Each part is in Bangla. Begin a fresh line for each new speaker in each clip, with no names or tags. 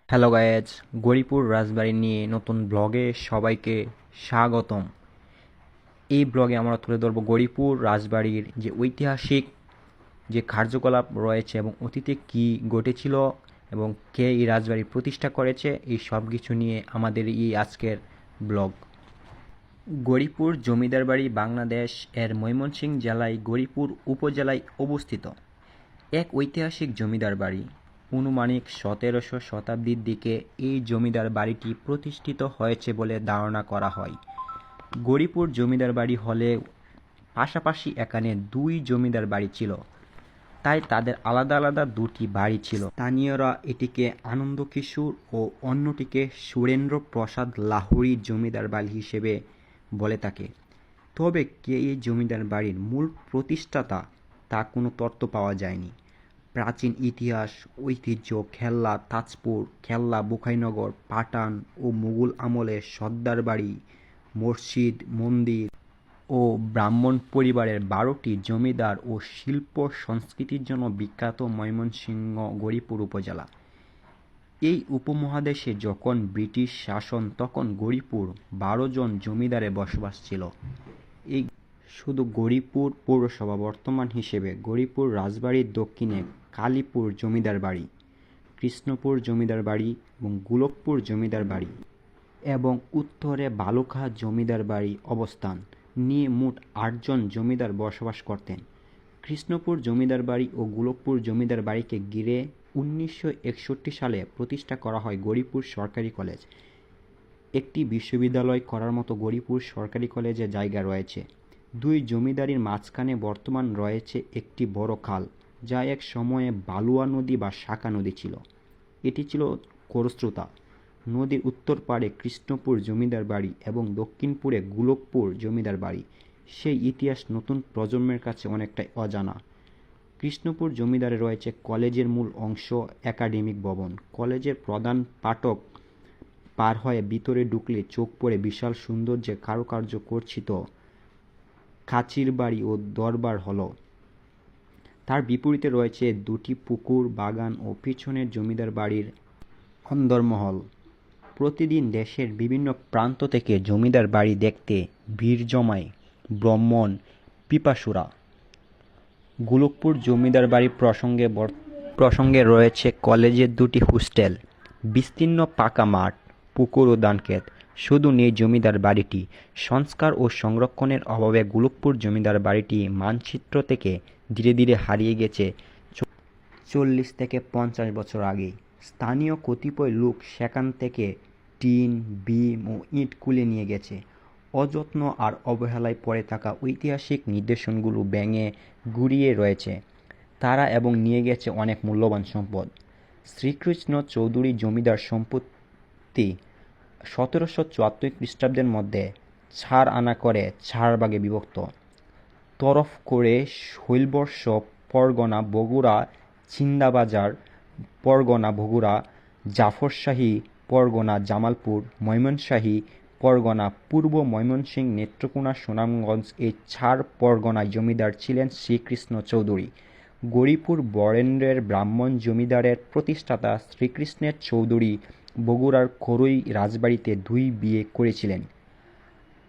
হ্যালো গাইজ, গৌরীপুর রাজবাড়ি নিয়ে নতুন ব্লগে সবাইকে স্বাগতম। এই ব্লগে আমরা তুলে ধরব গৌরীপুর রাজবাড়ির যে ঐতিহাসিক যে কার্যকলাপ রয়েছে এবং অতীতে কী ঘটেছিল এবং কে এই রাজবাড়ি প্রতিষ্ঠা করেছে, এই সব কিছু নিয়ে আমাদের এই আজকের ব্লগ। গৌরীপুর জমিদার বাড়ি বাংলাদেশ এর ময়মনসিংহ জেলায় গৌরীপুর উপজেলায় অবস্থিত এক ঐতিহাসিক জমিদার বাড়ি। আনুমানিক ১৭শ শতাব্দীর দিকে এই জমিদার বাড়িটি প্রতিষ্ঠিত হয়েছে বলে ধারণা করা হয়। গৌরীপুর জমিদার বাড়ি হলে পাশাপাশি এখানে দুই জমিদার বাড়ি ছিল, তাই তাদের আলাদা আলাদা দুটি বাড়ি ছিল। স্থানীয়রা এটিকে আনন্দ কিশোর ও অন্যটিকে সুরেন্দ্র প্রসাদ লাহোরী জমিদার বাড়ি হিসেবে বলে থাকে। তবে কে এই জমিদার বাড়ির মূল প্রতিষ্ঠাতা তা কোনো তথ্য পাওয়া যায়নি। প্রাচীন ইতিহাস, ঐতিহ্য, খেল্লা তাজপুর, খেল্লা বোখাইনগর, পাঠান ও মুঘল আমলের সর্দার বাড়ি, মসজিদ, মন্দির ও ব্রাহ্মণ পরিবারের ১২টি জমিদার ও শিল্প সংস্কৃতির জন্য বিখ্যাত ময়মনসিংহ গৌরীপুর উপজেলা। এই উপমহাদেশে যখন ব্রিটিশ শাসন, তখন গৌরীপুর ১২ জন জমিদারের বসবাস ছিল। এই শুধু গৌরীপুর পৌরসভা বর্তমান হিসেবে গৌরীপুর রাজবাড়ির দক্ষিণে কালীপুর জমিদার বাড়ি, কৃষ্ণপুর জমিদার বাড়ি এবং গোলকপুর জমিদার বাড়ি এবং উত্তরে বালুখা জমিদার বাড়ি অবস্থান নিয়ে মোট ৮ জন জমিদার বসবাস করতেন। কৃষ্ণপুর জমিদার বাড়ি ও গোলকপুর জমিদার বাড়িকে ঘিরে ১৯৬১ সালে প্রতিষ্ঠা করা হয় গৌরীপুর সরকারি কলেজ। একটি বিশ্ববিদ্যালয় করার মতো গৌরীপুর সরকারি কলেজে জায়গা রয়েছে। দুই জমিদারির মাঝখানে বর্তমান রয়েছে একটি বড় খাল, যা এক সময়ে বালুয়া নদী বা শাখা নদী ছিল। এটি ছিল খরস্রোতা। নদীর উত্তর পাড়ে কৃষ্ণপুর জমিদার বাড়ি এবং দক্ষিণপুরে গোলকপুর জমিদার বাড়ি। সেই ইতিহাস নতুন প্রজন্মের কাছে অনেকটাই অজানা। কৃষ্ণপুর জমিদারে রয়েছে কলেজের মূল অংশ, একাডেমিক ভবন। কলেজের প্রধান ফাটক পার হয়ে ভিতরে ঢুকলে চোখ পড়ে বিশাল সৌন্দর্যে কারুকার্য খচিত কাচির বাড়ি ও দরবার হল। তার বিপরীতে রয়েছে দুটি পুকুর, বাগান ও পিছনের জমিদার বাড়ির অন্দরমহল। প্রতিদিন দেশের বিভিন্ন প্রান্ত থেকে জমিদার বাড়ি দেখতে ভিড় জমায় ব্রাহ্মণ পিপাসুরা। গোলকপুর জমিদার বাড়ি প্রসঙ্গে রয়েছে কলেজের দুটি হোস্টেল, বিস্তীর্ণ পাকা মাঠ, পুকুর ও ধানক্ষেত। শুধু নেই জমিদার বাড়িটি। সংস্কার ও সংরক্ষণের অভাবে গোলকপুর জমিদার বাড়িটি মানচিত্র থেকে ধীরে ধীরে হারিয়ে গেছে ৪০ থেকে ৫০ বছর আগেই। স্থানীয় কতিপয় লোক সেখান থেকে টিন, বিম ও ইট খুলে নিয়ে গেছে। অযত্ন আর অবহেলায় পড়ে থাকা ঐতিহাসিক নিদর্শনগুলো ভেঙে গুঁড়িয়ে রয়েছে তারা এবং নিয়ে গেছে অনেক মূল্যবান সম্পদ। শ্রীকৃষ্ণ চৌধুরী জমিদার সম্পত্তি ১৭৭৪ খ্রিস্টাব্দের মধ্যে ৪ আনা করে ৪ ভাগে বিভক্ত। তরফ করে শৈলবর্ষ পরগনা বগুড়া, ছিন্দাবাজার পরগনা বগুড়া, জাফরশাহী পরগনা জামালপুর, ময়মনশাহী পরগনা পূর্ব ময়মনসিংহ, নেত্রকোনা, সুনামগঞ্জ এই ৪ পরগনায় জমিদার ছিলেন শ্রীকৃষ্ণ চৌধুরী। গৌরীপুর বরেন্দ্রের ব্রাহ্মণ জমিদারের প্রতিষ্ঠাতা শ্রীকৃষ্ণের চৌধুরী বগুড়ার করই রাজবাড়িতে ২ বিয়ে করেছিলেন।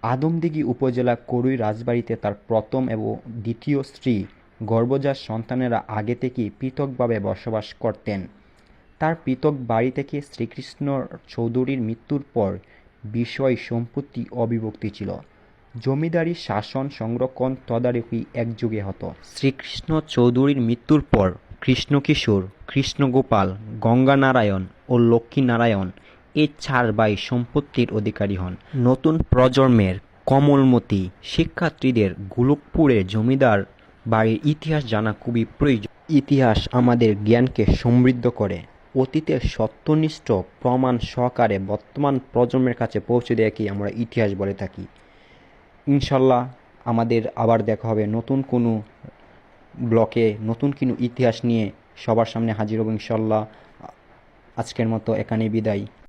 আদমদীঘি উপজেলা করই রাজবাড়িতে তার প্রথম এবং দ্বিতীয় স্ত্রী গর্ভজাত সন্তানেরা আগে থেকেই পৃথকভাবে বসবাস করতেন। তার পৃথক বাড়ি থেকে শ্রীকৃষ্ণ চৌধুরীর মৃত্যুর পর বিষয় সম্পত্তি অবিভক্তি ছিল। জমিদারি শাসন, সংরক্ষণ, তদারকি একযোগে হতো। শ্রীকৃষ্ণ চৌধুরীর মৃত্যুর পর কৃষ্ণকিশোর, কৃষ্ণগোপাল, গঙ্গানারায়ণ ও লক্ষ্মীনারায়ণ এই ৪ ভাই সম্পত্তির অধিকারী হন। নতুন প্রজন্মের কোমলমতি শিক্ষার্থীদের গোলকপুরের জমিদার বাড়ির ইতিহাস জানা খুবই প্রয়োজন। ইতিহাস আমাদের জ্ঞানকে সমৃদ্ধ করে, অতীতের সত্যনিষ্ঠ প্রমাণ সহকারে বর্তমান প্রজন্মের কাছে পৌঁছে দেওয়াকেই আমরা ইতিহাস বলে থাকি। ইনশাল্লাহ আমাদের আবার দেখা হবে নতুন কোনো ব্লকে, নতুন কোনো ইতিহাস নিয়ে সবার সামনে হাজির হব ইনশাল্লাহ। আজকের মতো এখানেই বিদায়।